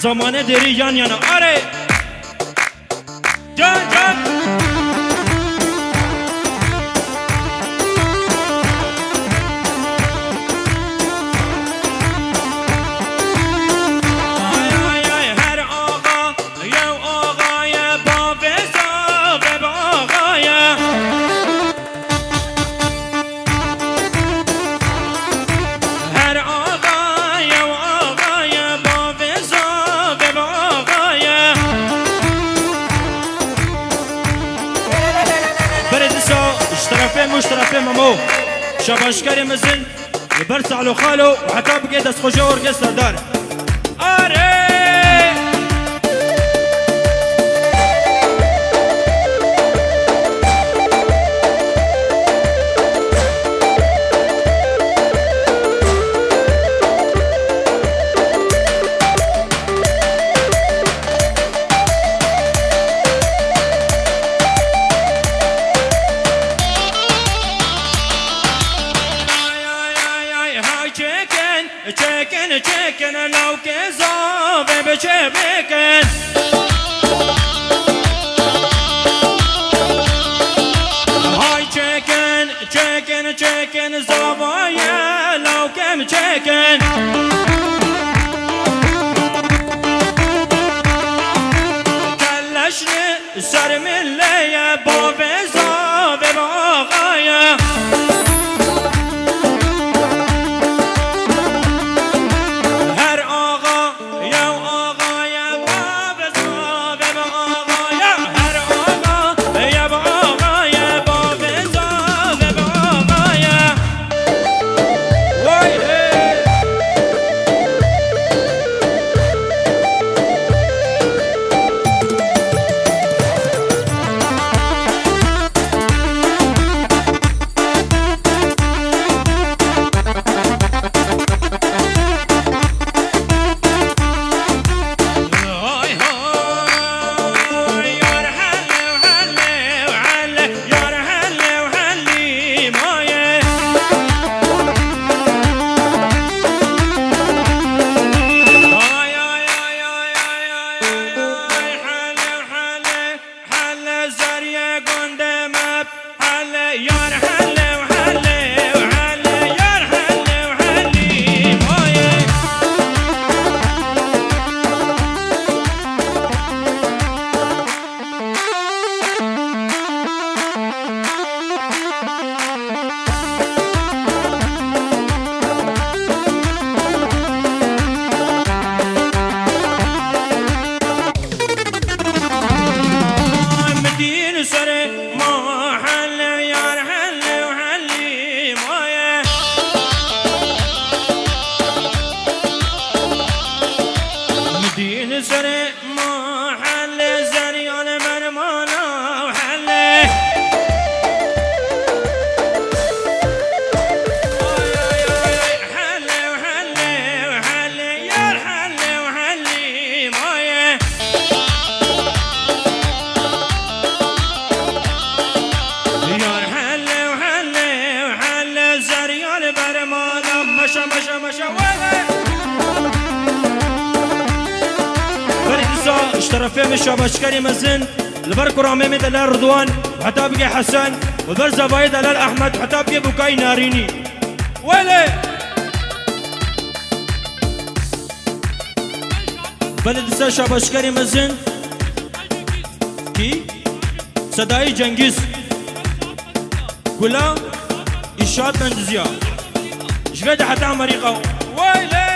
زمانه دری yan yana آره جان جان مش طرفين مامو شباشكري مزن يبرس على خاله وحتى بقى دس خوجه ورقص دار اري چکن لو که زاوه بچه بکن های چکن زاوه لو کم چکن کلشن سر مله باوه زاوه باغایه سر محل زریان من مانا و حله حله و حله و حله یار حله و حلی مایه یار حله و حله و حله زریان بر مانا مشا مشا مشا اشترفه من شباشكري مزن البركو رامي من دلال رضوان وحتى بقي حسن والبرزة باي دلال احمد وحتى بقي بوكاي ناريني ويلي بلد سا شباشكري مزن كي صداي جنگيز كلها اشاد من دزيا جغد حتى مريقه ويلي